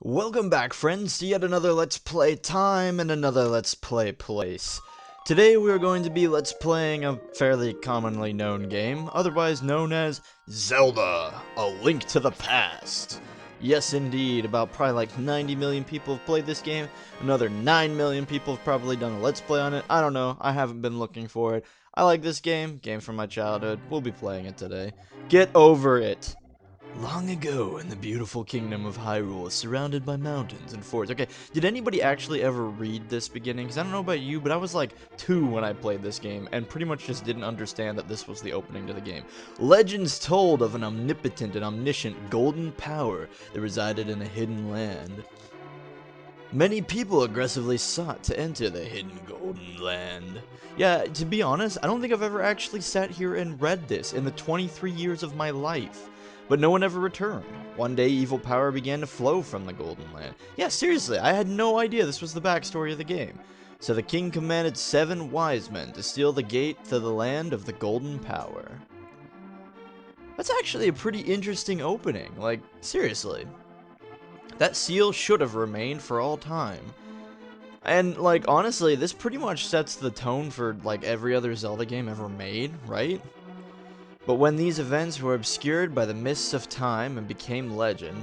Welcome back, friends, to yet another Let's Play time and another Let's Play place. Today we are going to be Let's Playing a fairly commonly known game, otherwise known as Zelda, A Link to the Past. Yes, indeed, about probably like 90 million people have played this game, another 9 million people have probably done a Let's Play on it, I don't know, I haven't been looking for it. I like this game from my childhood, we'll be playing it today. Get over it! Long ago, in the beautiful kingdom of Hyrule, surrounded by mountains and forts. Okay, did anybody actually ever read this beginning? Because I don't know about you, but I was like 2 when I played this game, and pretty much just didn't understand that this was the opening to the game. Legends told of an omnipotent and omniscient golden power that resided in a hidden land. Many people aggressively sought to enter the hidden golden land. Yeah, to be honest, I don't think I've ever actually sat here and read this in the 23 years of my life. But no one ever returned. One day, evil power began to flow from the Golden Land. Yeah, seriously, I had no idea this was the backstory of the game. So the king commanded 7 wise men to steal the gate to the land of the Golden Power. That's actually a pretty interesting opening, like, seriously. That seal should have remained for all time. And, like, honestly, this pretty much sets the tone for, like, every other Zelda game ever made, right? But when these events were obscured by the mists of time and became legend,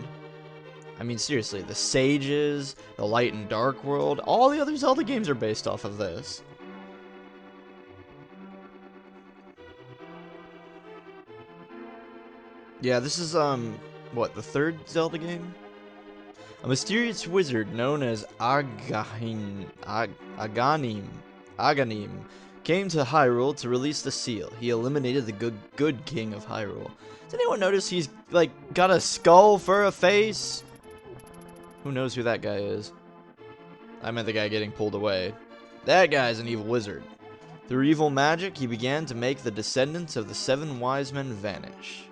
I mean, seriously, the Sages, the Light and Dark World, all the other Zelda games are based off of this. Yeah, this is, what, the 3rd Zelda game? A mysterious wizard known as Aganim came to Hyrule to release the seal. He eliminated the good king of Hyrule. Does anyone notice he's, like, got a skull for a face? Who knows who that guy is? I meant the guy getting pulled away. That guy's an evil wizard. Through evil magic, he began to make the descendants of the 7 wise men vanish.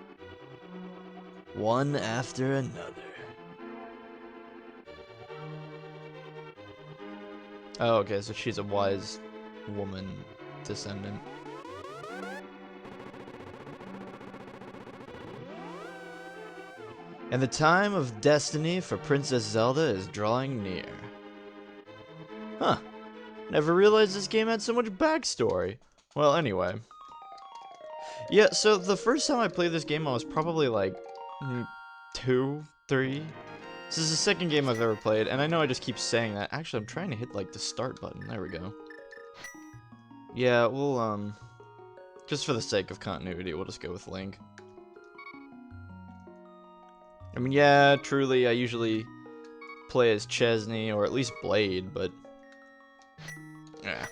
One after another. Oh, okay, so she's a wise woman descendant. And the time of destiny for Princess Zelda is drawing near. Huh. Never realized this game had so much backstory. Well, anyway. Yeah, so the first time I played this game, I was probably like 2, 3. This is the second game I've ever played, and I know I just keep saying that. Actually, I'm trying to hit like the start button. There we go. Yeah, we'll just for the sake of continuity, we'll just go with Link. I mean, yeah, truly, I usually play as Chezni, or at least Blade, but yeah.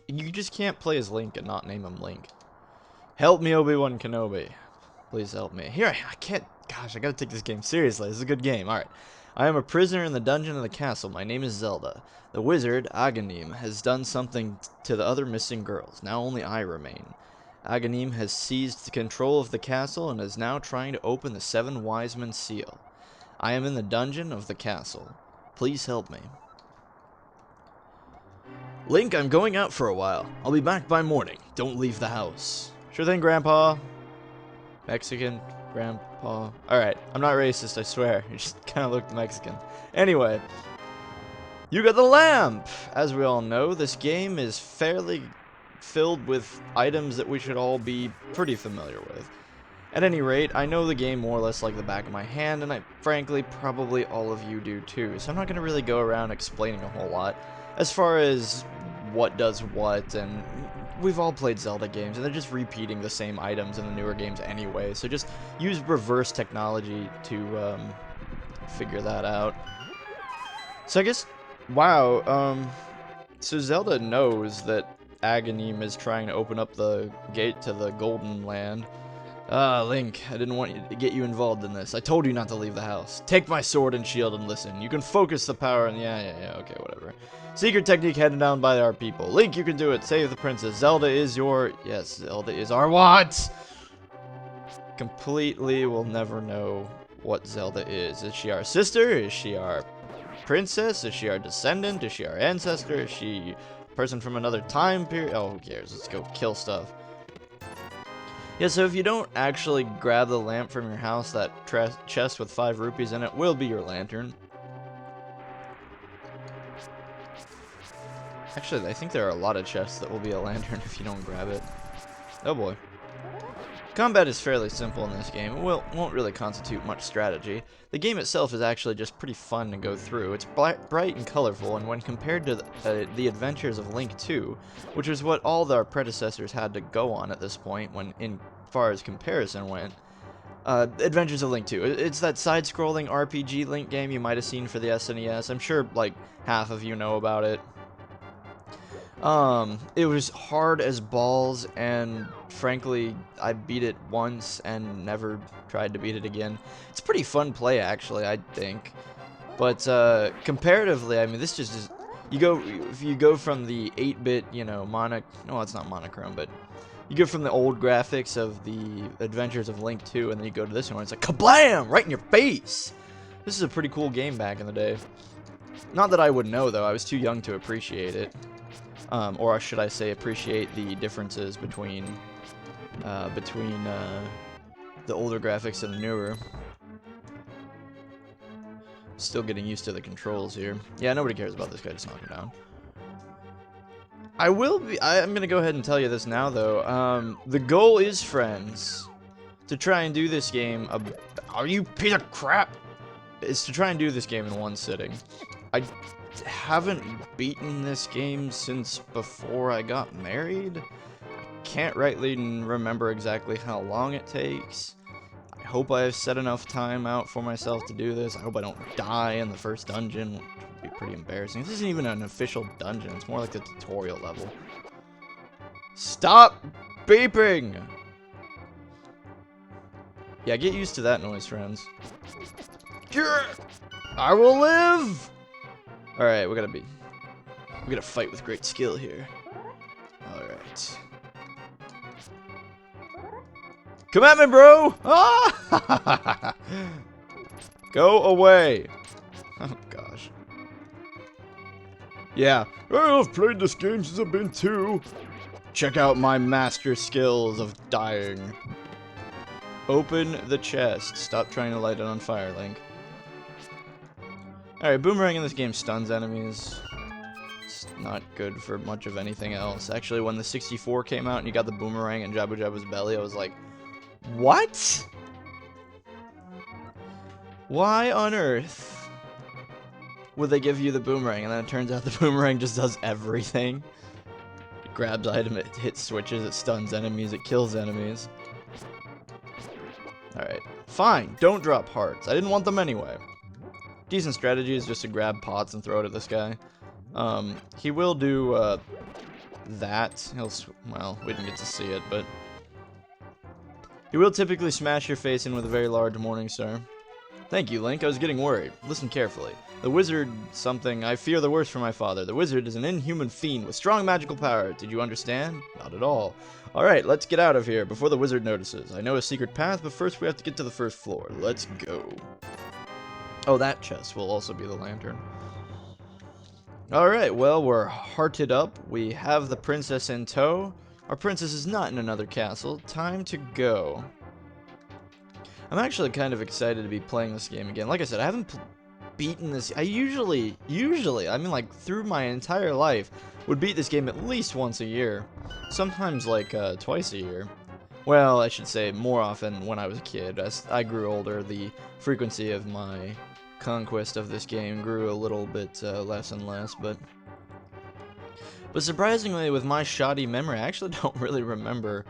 You just can't play as Link and not name him Link. Help me, Obi-Wan Kenobi. Please help me. Here, I can't. Gosh, I gotta take this game seriously. This is a good game. Alright. I am a prisoner in the dungeon of the castle. My name is Zelda. The wizard, Aghanim, has done something to the other missing girls. Now only I remain. Aghanim has seized control of the castle and is now trying to open the 7 wise men seal. I am in the dungeon of the castle. Please help me. Link, I'm going out for a while. I'll be back by morning. Don't leave the house. Sure thing, Grandpa. Mexican Grandpa. Alright, I'm not racist, I swear. You just kind of looked Mexican. Anyway. You got the lamp! As we all know, this game is fairly filled with items that we should all be pretty familiar with. At any rate, I know the game more or less like the back of my hand, and frankly, probably all of you do too, so I'm not going to really go around explaining a whole lot as far as what does what, and we've all played Zelda games, and they're just repeating the same items in the newer games anyway, so just use reverse technology to figure that out. So I guess, wow, so Zelda knows that Aghanim is trying to open up the gate to the Golden Land. Link, I didn't want to get you involved in this. I told you not to leave the house. Take my sword and shield and listen. You can focus the power and yeah, okay, whatever. Secret technique handed down by our people. Link, you can do it. Save the princess. Zelda is your... Yes, Zelda is our what? Completely will never know what Zelda is. Is she our sister? Is she our princess? Is she our descendant? Is she our ancestor? Is she a person from another time period? Oh, who cares? Let's go kill stuff. Yeah, so if you don't actually grab the lamp from your house, that chest with 5 rupees in it will be your lantern. Actually, I think there are a lot of chests that will be a lantern if you don't grab it. Oh boy. Combat is fairly simple in this game. It won't really constitute much strategy. The game itself is actually just pretty fun to go through. It's bright and colorful, and when compared to the Adventures of Link 2, which is what all our predecessors had to go on at this point, when in far as comparison went, Adventures of Link 2. It's that side-scrolling RPG Link game you might have seen for the SNES. I'm sure, like, half of you know about it. It was hard as balls, and frankly, I beat it once and never tried to beat it again. It's a pretty fun play, actually, I think. But, comparatively, I mean, this just is, if you go from the 8-bit, you know, no, it's not monochrome, but you go from the old graphics of the Adventures of Link 2, and then you go to this one, it's like, kablam! Right in your face! This is a pretty cool game back in the day. Not that I would know, though, I was too young to appreciate it. Or should I say appreciate the differences between the older graphics and the newer. Still getting used to the controls here. Yeah, nobody cares about this guy, just knock him down. I'm gonna go ahead and tell you this now, though. The goal is, friends, to try and do this game. Are you piece of crap? Is to try and do this game in one sitting. I haven't beaten this game since before I got married. I can't rightly remember exactly how long it takes. I hope I have set enough time out for myself to do this. I hope I don't die in the first dungeon, which would be pretty embarrassing. This isn't even an official dungeon. It's more like a tutorial level. Stop beeping! Yeah, get used to that noise, friends. I will live! Alright, we gotta fight with great skill here. Alright. Come at me, bro! Ah! Go away! Oh, gosh. Yeah. Well, I've played this game since I've been 2. Check out my master skills of dying. Open the chest. Stop trying to light it on fire, Link. Alright, boomerang in this game stuns enemies. It's not good for much of anything else. Actually, when the 64 came out and you got the boomerang in Jabu Jabu's belly, I was like, what? Why on earth would they give you the boomerang? And then it turns out the boomerang just does everything. It grabs item, it hits switches, it stuns enemies, it kills enemies. Alright, fine, don't drop hearts. I didn't want them anyway. Decent strategy is just to grab pots and throw it at this guy. He will do, that. Well, we didn't get to see it, but he will typically smash your face in with a very large morning star. Thank you, Link. I was getting worried. Listen carefully. The wizard something. I fear the worst for my father. The wizard is an inhuman fiend with strong magical power. Did you understand? Not at all. Alright, let's get out of here before the wizard notices. I know a secret path, but first we have to get to the first floor. Let's go. Oh, that chest will also be the lantern. Alright, well, we're hearted up. We have the princess in tow. Our princess is not in another castle. Time to go. I'm actually kind of excited to be playing this game again. Like I said, I haven't beaten this. I usually, I mean, like, through my entire life, would beat this game at least once a year. Sometimes, like, twice a year. Well, I should say more often when I was a kid. As I grew older, the frequency of my conquest of this game grew a little bit less and less, but surprisingly, with my shoddy memory, I actually don't really remember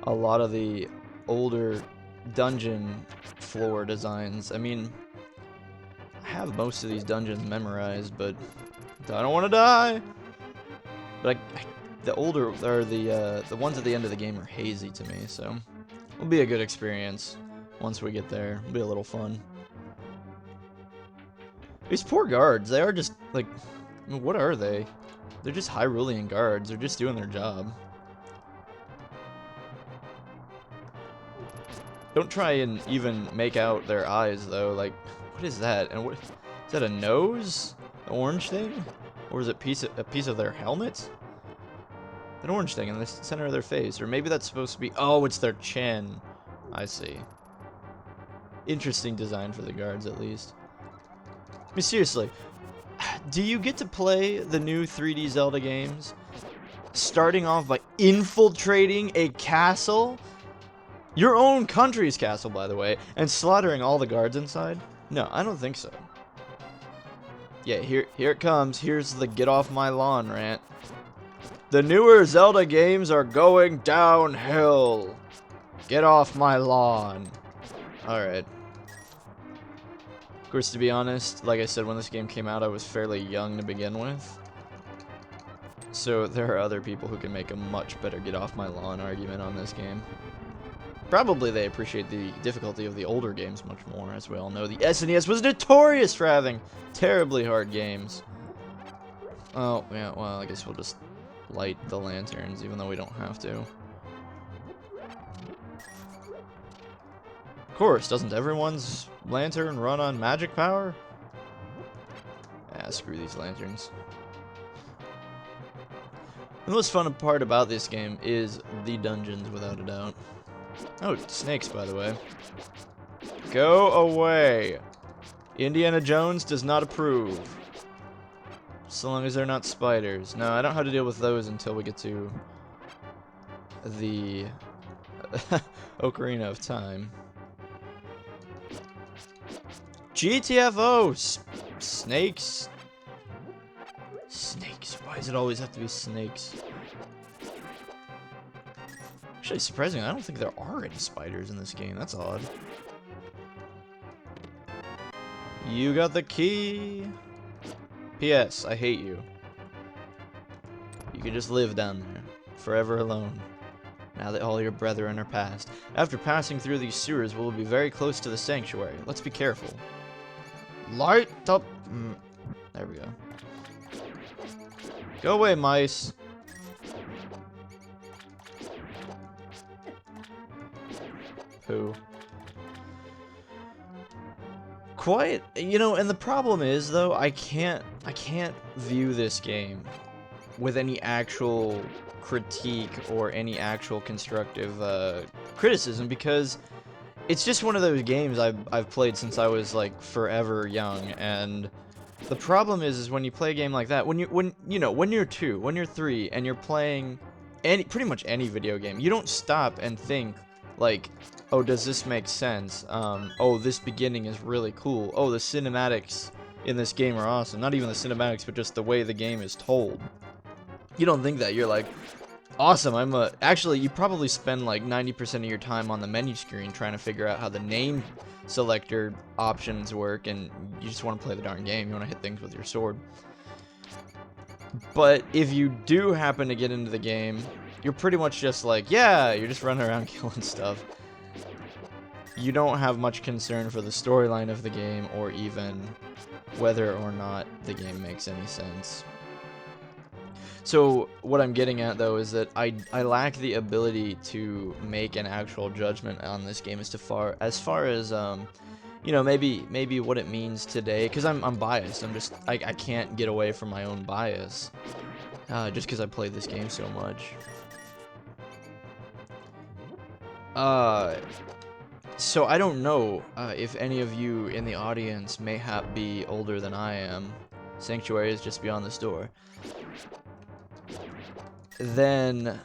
a lot of the older dungeon floor designs. I mean, I have most of these dungeons memorized, but I don't want to die. But the older, or the ones at the end of the game are hazy to me, so it'll be a good experience once we get there. It'll be a little fun. These poor guards, they are just, like, I mean, what are they? They're just Hyrulean guards. They're just doing their job. Don't try and even make out their eyes, though. Like, what is that? And what is that? A nose? The orange thing? Or is it a piece of their helmet? An orange thing in the center of their face, or maybe that's supposed to be. Oh, it's their chin. I see. Interesting design for the guards, at least. I mean, seriously, Do you get to play the new 3D Zelda games starting off by infiltrating a castle? Your own country's castle, by the way, and slaughtering all the guards inside? No, I don't think so. Yeah, here it comes. Here's the get off my lawn rant. The newer Zelda games are going downhill. Get off my lawn. Alright. Of course, to be honest, like I said, when this game came out, I was fairly young to begin with. So there are other people who can make a much better get off my lawn argument on this game. Probably they appreciate the difficulty of the older games much more. As we all know, the SNES was notorious for having terribly hard games. Oh, yeah, well, I guess we'll just light the lanterns, even though we don't have to. Of course, doesn't everyone's lantern run on magic power? Ah, screw these lanterns. The most fun part about this game is the dungeons, without a doubt. Oh, snakes, by the way. Go away! Indiana Jones does not approve. So long as they're not spiders. No, I don't know how to deal with those until we get to the Ocarina of Time. GTFO! Snakes. Snakes. Why does it always have to be snakes? Actually, surprisingly, I don't think there are any spiders in this game. That's odd. You got the key. P.S. I hate you. You can just live down there, forever alone, now that all your brethren are past. After passing through these sewers, we'll be very close to the sanctuary. Let's be careful. Light up. There we go. Go away, mice. Poo. Quite, you know, and the problem is though, I can't view this game with any actual critique or any actual constructive criticism, because it's just one of those games I've played since I was like forever young. And the problem is when you play a game like that, when you're 2, when you're 3, and you're playing pretty much any video game, you don't stop and think like, oh, does this make sense? Oh, this beginning is really cool. Oh, the cinematics in this game are awesome. Not even the cinematics, but just the way the game is told. You don't think that. You're like, awesome, actually, you probably spend like 90% of your time on the menu screen trying to figure out how the name selector options work, and you just want to play the darn game. You want to hit things with your sword. But if you do happen to get into the game, you're pretty much just like, yeah, you're just running around killing stuff. You don't have much concern for the storyline of the game, or even whether or not the game makes any sense. So what I'm getting at though is that I lack the ability to make an actual judgment on this game as far as you know, maybe what it means today, because I'm biased. I can't get away from my own bias just because I played this game so much. So I don't know if any of you in the audience may be older than I am. Sanctuary is just beyond this door. Then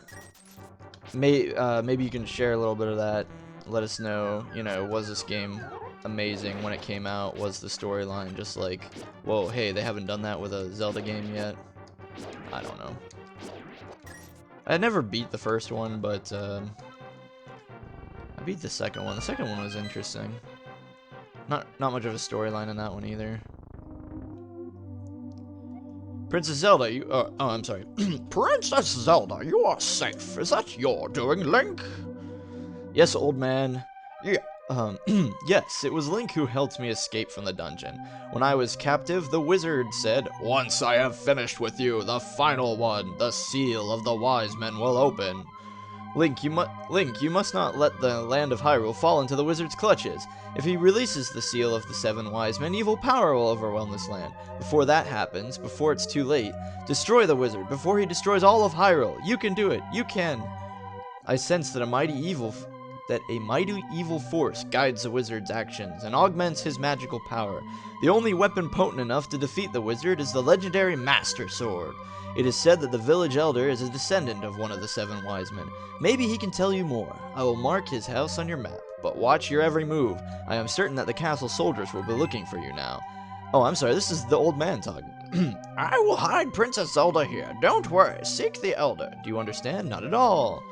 maybe you can share a little bit of that. Let us know, you know, was this game amazing when it came out? Was the storyline just like, whoa, hey, they haven't done that with a Zelda game yet? I don't know. I never beat the first one, but I beat the second one. The second one was interesting. Not much of a storyline in that one either. Princess Zelda, you oh, I'm sorry. Princess Zelda, you are safe. Is that your doing, Link? Yes, old man. Yeah, yes, it was Link who helped me escape from the dungeon. When I was captive, the wizard said, "Once I have finished with you, the final one, the seal of the wise men will open." Link, you must not let the land of Hyrule fall into the wizard's clutches. If he releases the seal of the 7 wise men, evil power will overwhelm this land. Before that happens, before it's too late, destroy the wizard, before he destroys all of Hyrule. You can do it. You can. I sense that a mighty evil that a mighty evil force guides the wizard's actions and augments his magical power. The only weapon potent enough to defeat the wizard is the legendary Master Sword. It is said that the village elder is a descendant of one of the 7 wise men. Maybe he can tell you more. I will mark his house on your map, but watch your every move. I am certain that the castle soldiers will be looking for you now. Oh, I'm sorry, this is the old man talking. I will hide Princess Zelda here. Don't worry, seek the elder. Do you understand? Not at all.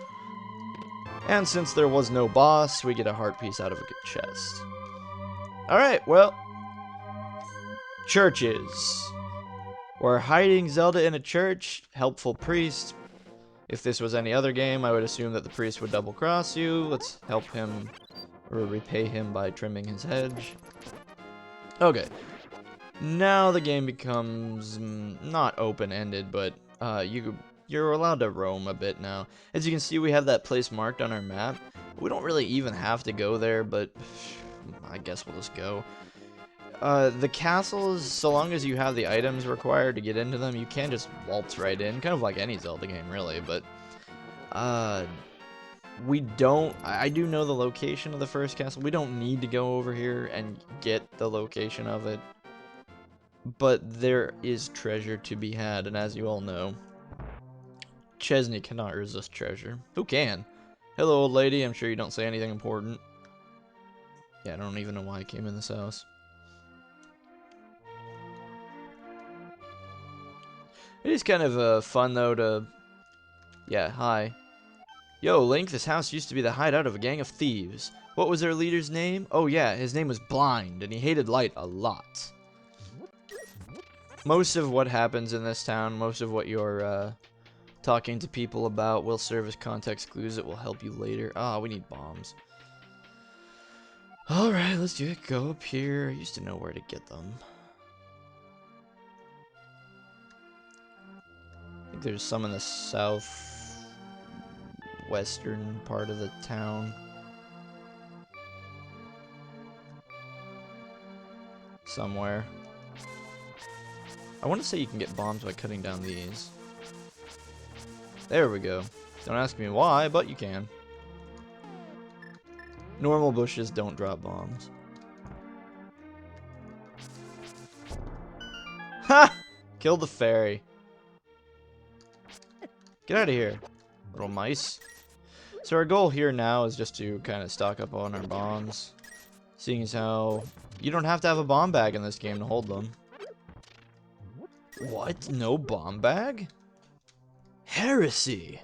And since there was no boss, we get a heart piece out of a good chest. Alright, well. Churches. We're hiding Zelda in a church. Helpful priest. If this was any other game, I would assume that the priest would double cross you. Let's help him, or repay him by trimming his hedge. Okay. Now the game becomes not open-ended, but you're allowed to roam a bit now. As you can see, we have that place marked on our map. We don't really even have to go there, but I guess we'll just go. The castles, so long as you have the items required to get into them, you can just waltz right in, kind of like any Zelda game, really, but we don't, I do know the location of the first castle. We don't need to go over here and get the location of it. But there is treasure to be had, and as you all know, Chezni cannot resist treasure. Who can? Hello, old lady. I'm sure you don't say anything important. Yeah, I don't even know why I came in this house. It is kind of fun, though, to... Yeah, hi. Yo, Link, this house used to be the hideout of a gang of thieves. What was their leader's name? Oh, yeah, his name was Blind, and he hated light a lot. Most of what happens in this town, most of what you're talking to people about will serve as context clues that will help you later. Ah, we need bombs. Alright, let's do it. Go up here. I used to know where to get them. I think there's some in the southwestern part of the town. Somewhere. I want to say you can get bombs by cutting down these. There we go. Don't ask me why, but you can. Normal bushes don't drop bombs. Ha! Kill the fairy. Get out of here, little mice. So our goal here now is just to kind of stock up on our bombs. Seeing as how you don't have to have a bomb bag in this game to hold them. What? No bomb bag? Heresy!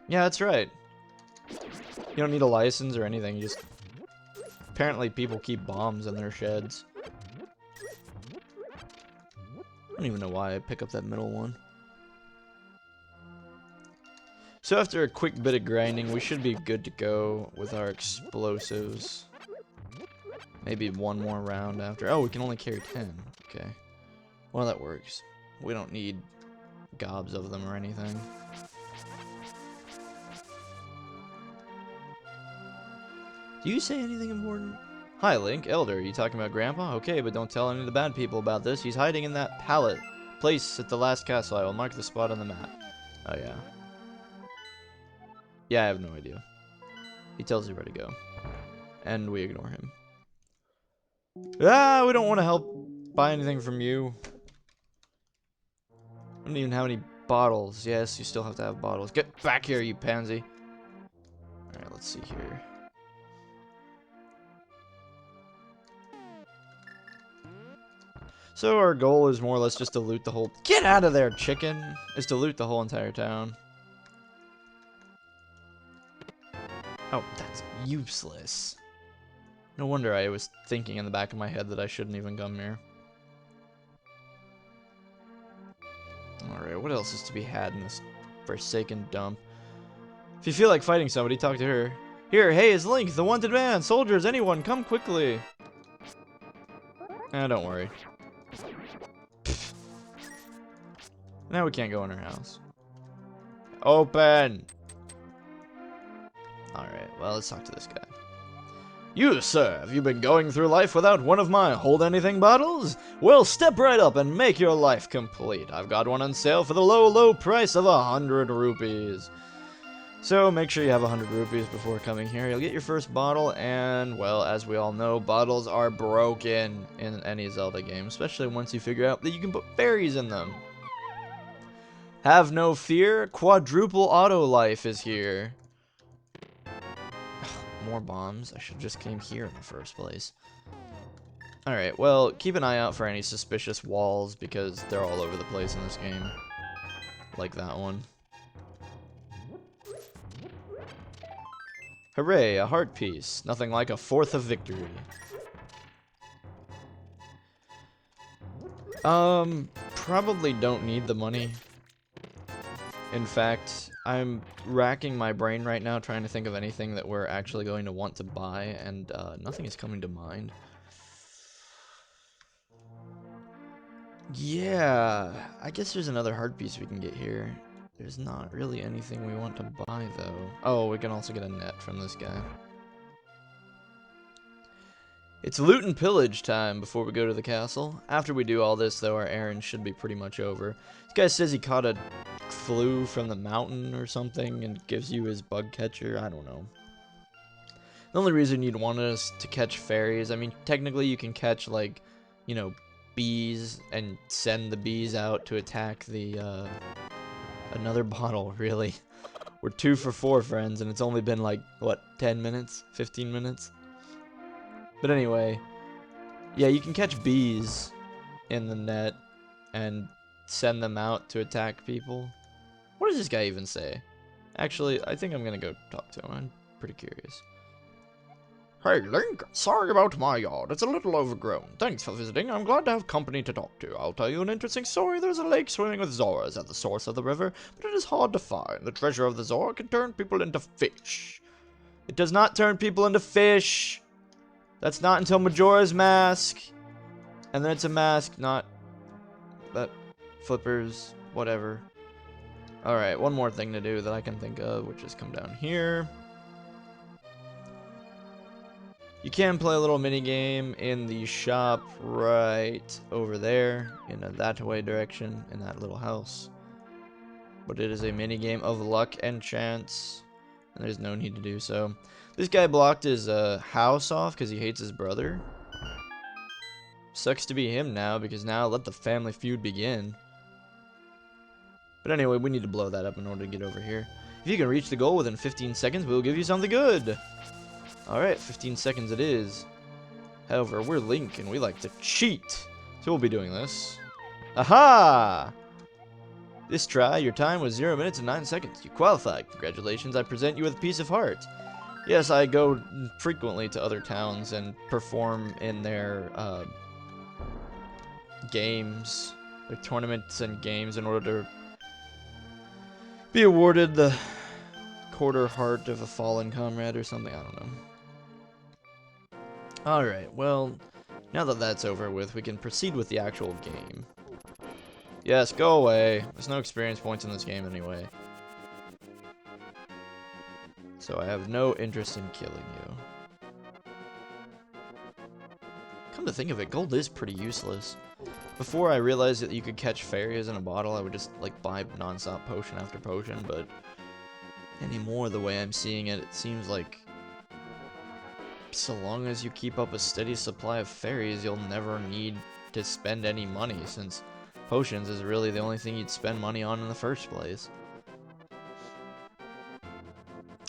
Yeah, that's right. You don't need a license or anything, you just... Apparently people keep bombs in their sheds. I don't even know why I pick up that middle one. So after a quick bit of grinding, we should be good to go with our explosives. Maybe one more round after. Oh, we can only carry 10. Okay. Well, that works. We don't need gobs of them or anything. Do you say anything important? Hi, Link. Elder, are you talking about Grandpa? Okay, but don't tell any of the bad people about this. He's hiding in that place at the last castle. I will mark the spot on the map. Oh, yeah. Yeah, I have no idea. He tells you where to go. And we ignore him. Ah, we don't want to help buy anything from you. I don't even have any bottles. Yes, you still have to have bottles. Get back here, you pansy. Alright, let's see here. So our goal is more or less just to loot the whole... Get out of there, chicken! Is to loot the whole entire town. Oh, that's useless. No wonder I was thinking in the back of my head that I shouldn't even come here. Alright, what else is to be had in this forsaken dump? If you feel like fighting somebody, talk to her. Here, hey, it's Link, the wanted man! Soldiers, anyone, come quickly! Don't worry. Pfft. Now we can't go in her house. Open! Alright, well, let's talk to this guy. You, sir, have you been going through life without one of my hold anything bottles? Well, step right up and make your life complete. I've got one on sale for the low, low price of 100 rupees. So make sure you have 100 rupees before coming here. You'll get your first bottle, and, well, as we all know, bottles are broken in any Zelda game, especially once you figure out that you can put fairies in them. Have no fear, quadruple auto life is here. More bombs. I should have just came here in the first place. Alright, well, keep an eye out for any suspicious walls, because they're all over the place in this game. Like that one. Hooray, a heart piece. Nothing like a fourth of victory. Probably don't need the money. In fact, I'm racking my brain right now trying to think of anything that we're actually going to want to buy, and nothing is coming to mind. Yeah, I guess there's another heart piece we can get here. There's not really anything we want to buy, though. Oh, we can also get a net from this guy. It's loot and pillage time before we go to the castle. After we do all this, though, our errand should be pretty much over. This guy says he caught a flu from the mountain or something and gives you his bug catcher. I don't know. The only reason you'd want us to catch fairies, I mean, technically you can catch, like, you know, bees and send the bees out to attack the, another bottle, really. We're 2 for 4, friends, and it's only been, like, what, 10 minutes? 15 minutes? But anyway, yeah, you can catch bees in the net and send them out to attack people. What does this guy even say? Actually, I think I'm gonna go talk to him. I'm pretty curious. Hey, Link, sorry about my yard. It's a little overgrown. Thanks for visiting. I'm glad to have company to talk to. I'll tell you an interesting story. There's a lake swimming with Zoras at the source of the river, but it is hard to find. The treasure of the Zora can turn people into fish. It does not turn people into fish. That's not until Majora's Mask. And then it's a mask, not... but flippers, whatever. Alright, one more thing to do that I can think of, which is come down here. You can play a little mini game in the shop right over there, in a that-way direction, in that little house. But it is a mini game of luck and chance, and there's no need to do so. This guy blocked his house off because he hates his brother. Sucks to be him now, because now let the family feud begin. But anyway, we need to blow that up in order to get over here. If you can reach the goal within 15 seconds, we'll give you something good. Alright, 15 seconds it is. However, we're Link, and we like to cheat. So we'll be doing this. Aha! This try, your time was 0 minutes and 9 seconds. You qualified. Congratulations, I present you with a piece of heart. Yes, I go frequently to other towns and perform in their games, their tournaments and games in order to be awarded the quarter heart of a fallen comrade or something. I don't know. Alright, well, now that that's over with, we can proceed with the actual game. Yes, go away. There's no experience points in this game anyway. So I have no interest in killing you. Come to think of it, gold is pretty useless. Before I realized that you could catch fairies in a bottle, I would just, like, buy non-stop potion after potion, but anymore, the way I'm seeing it, it seems like so long as you keep up a steady supply of fairies, you'll never need to spend any money, since potions is really the only thing you'd spend money on in the first place.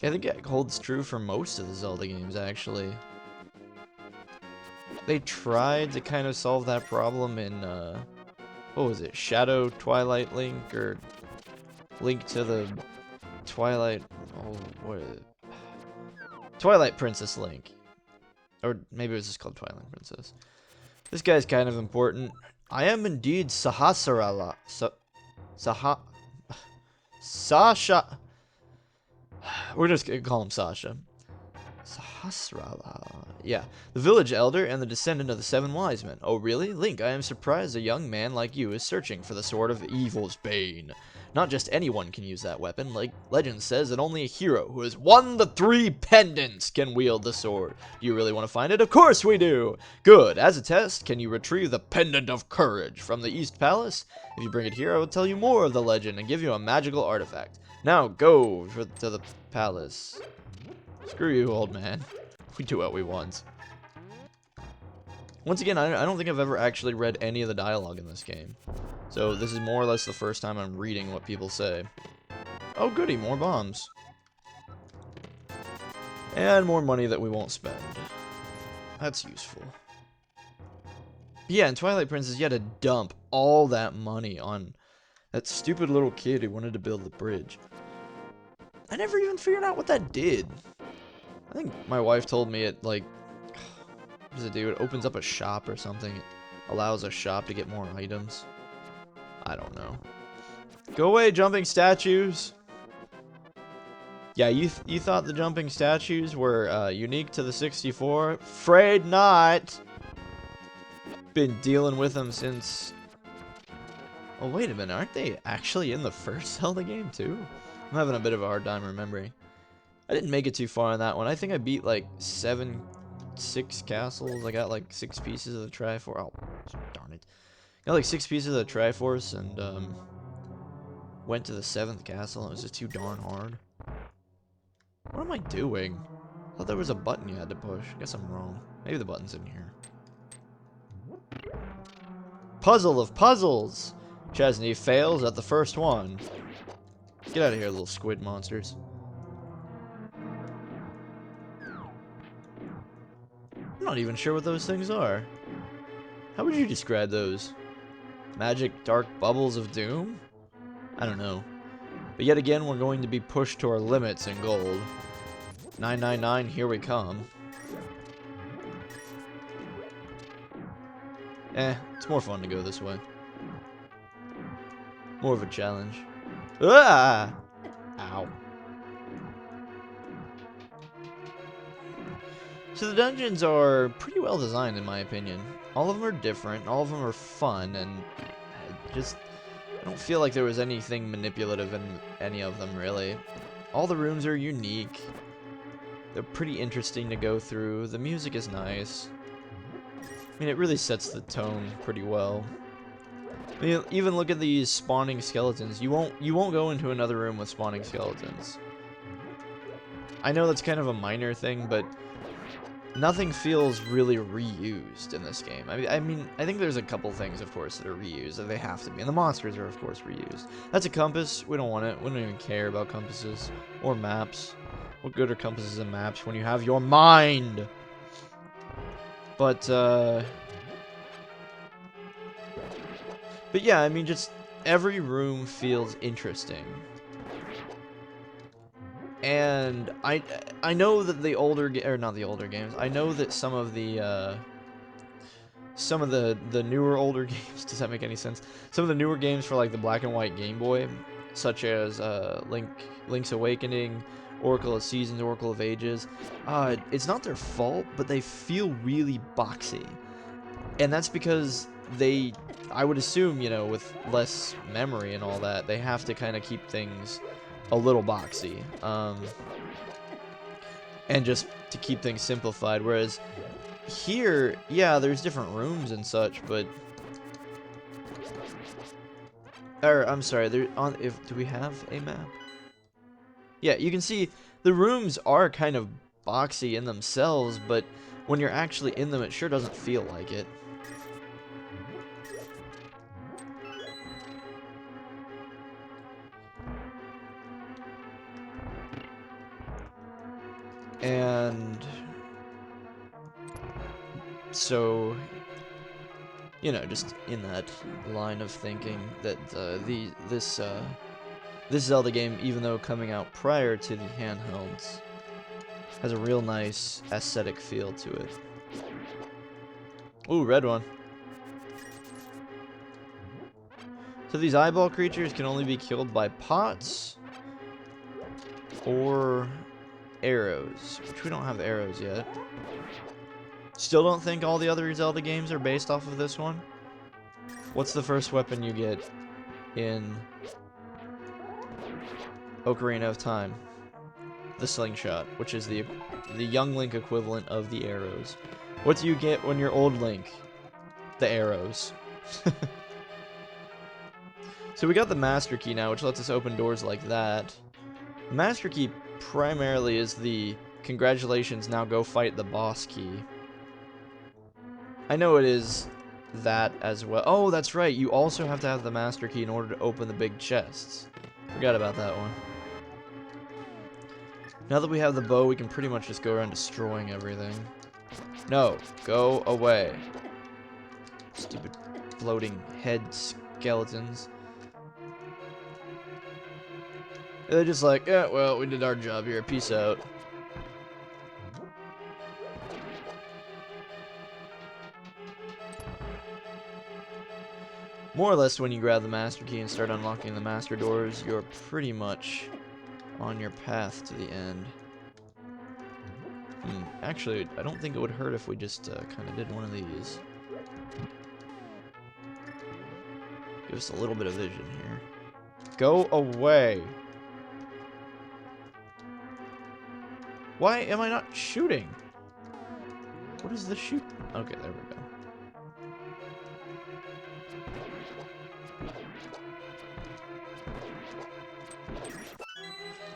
I think it holds true for most of the Zelda games, actually. They tried to kind of solve that problem in, what was it, Shadow Twilight Link, or Link to the Twilight, oh, what is it? Twilight Princess Link. Or maybe it was just called Twilight Princess. This guy's kind of important. I am indeed Sahasrara. Sasha. We're just gonna call him Sasha. Sahasrara. Yeah, the village elder and the descendant of the 7 wise men. Oh, really? Link, I am surprised a young man like you is searching for the sword of evil's bane. Not just anyone can use that weapon. Like legend says that only a hero who has won the 3 pendants can wield the sword. Do you really want to find it? Of course we do! Good. As a test, can you retrieve the Pendant of Courage from the East Palace? If you bring it here, I will tell you more of the legend and give you a magical artifact. Now go to the palace. Screw you, old man. We do what we want. Once again, I don't think I've ever actually read any of the dialogue in this game. So this is more or less the first time I'm reading what people say. Oh goody, more bombs. And more money that we won't spend. That's useful. Yeah, in Twilight Princess, you had to dump all that money on that stupid little kid who wanted to build the bridge. I never even figured out what that did. I think my wife told me it, like, what does it do? It opens up a shop or something. It allows a shop to get more items. I don't know. Go away, jumping statues! Yeah, you thought the jumping statues were unique to the 64? Afraid not! Been dealing with them since... Oh, wait a minute. Aren't they actually in the first Zelda game, too? I'm having a bit of a hard time remembering. I didn't make it too far on that one. I think I beat, like, 6 castles. I got, like, 6 pieces of the Triforce. Oh, darn it. Got, like, 6 pieces of the Triforce and, went to the 7th castle. It was just too darn hard. What am I doing? I thought there was a button you had to push. I guess I'm wrong. Maybe the button's in here. Puzzle of puzzles! Chezni fails at the first one. Get out of here, little squid monsters. I'm not even sure what those things are. How would you describe those? Magic dark bubbles of doom? I don't know. But yet again, we're going to be pushed to our limits in gold. 999, here we come. It's more fun to go this way. More of a challenge. Ah! Ow. So the dungeons are pretty well designed in my opinion. All of them are different, all of them are fun, and I don't feel like there was anything manipulative in any of them really. All the rooms are unique. They're pretty interesting to go through. The music is nice. I mean, it really sets the tone pretty well. I mean, even look at these spawning skeletons. You won't go into another room with spawning skeletons. I know that's kind of a minor thing, but nothing feels really reused in this game. I mean, I think there's a couple things, of course, that are reused, that they have to be. And the monsters are, of course, reused. That's a compass. We don't want it. We don't even care about compasses or maps. What good are compasses and maps when you have your mind? But yeah, I mean, just every room feels interesting. And I know that the older or not the older games. I know that some of the newer older games. Does that make any sense? Some of the newer games for like the black and white Game Boy, such as Link's Awakening, Oracle of Seasons, Oracle of Ages. It's not their fault, but they feel really boxy, and that's because I would assume, you know, with less memory and all that, they have to kind of keep things a little boxy, and just to keep things simplified. Whereas here, yeah, there's different rooms and such, but I'm sorry, do we have a map? Yeah, you can see the rooms are kind of boxy in themselves, but when you're actually in them, it sure doesn't feel like it. And so, you know, just in that line of thinking that this Zelda game, even though coming out prior to the handhelds, has a real nice aesthetic feel to it. Ooh, red one. So these eyeball creatures can only be killed by pots or arrows, which we don't have arrows yet. Still don't think all the other Zelda games are based off of this one. What's the first weapon you get in Ocarina of Time. The slingshot, which is the young Link equivalent of the arrows. What do you get when you're old Link? The arrows. So we got the Master Key now, which lets us open doors like that. The Master Key primarily is the congratulations, now go fight the boss key. I know it is that as well. Oh, that's right. You also have to have the Master Key in order to open the big chests. Forgot about that one. Now that we have the bow, we can pretty much just go around destroying everything. No, go away. Stupid floating head skeletons. They're just like, yeah, well, we did our job here. Peace out. More or less, when you grab the Master Key and start unlocking the Master Doors, you're pretty much on your path to the end. Actually, I don't think it would hurt if we just kind of did one of these. Give us a little bit of vision here. Go away! Why am I not shooting? What is the shoot? Okay, there we go.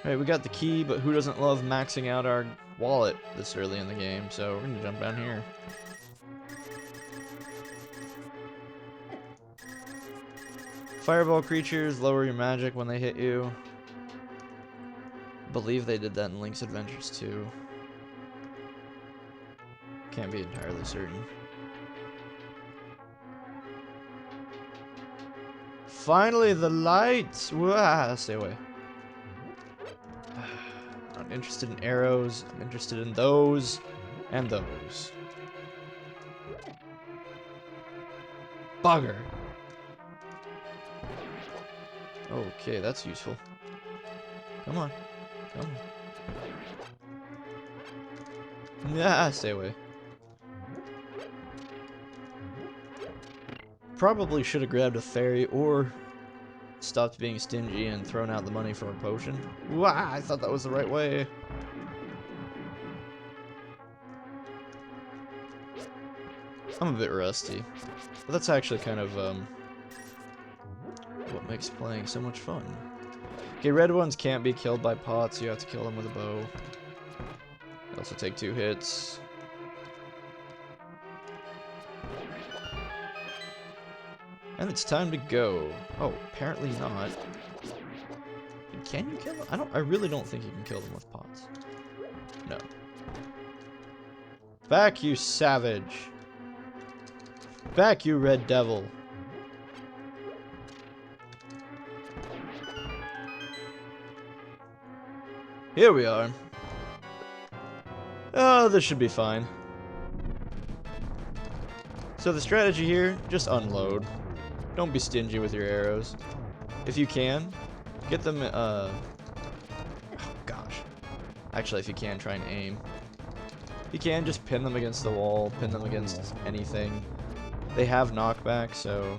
Alright, we got the key, but who doesn't love maxing out our wallet this early in the game? So we're gonna jump down here. Fireball creatures lower your magic when they hit you. I believe they did that in Link's Adventures too. Can't be entirely certain. Finally, the lights! Wah, stay away. Not interested in arrows. I'm interested in those and those. Bugger. Okay, that's useful. Come on. Come on. Yeah, stay away. Probably should have grabbed a fairy or stopped being stingy and thrown out the money for a potion. Wow, I thought that was the right way. I'm a bit rusty, but that's actually kind of what makes playing so much fun. Okay, red ones can't be killed by pots. You have to kill them with a bow. They also take 2 hits. And it's time to go. Oh, apparently not. Can you kill them? I really don't think you can kill them with pots. No. Back, you savage. Back, you red devil. Here we are. Oh, this should be fine. So the strategy here, just unload. Don't be stingy with your arrows. If you can, get them, oh gosh. Actually, if you can, try and aim. If you can, just pin them against the wall, pin them against anything. They have knockback, so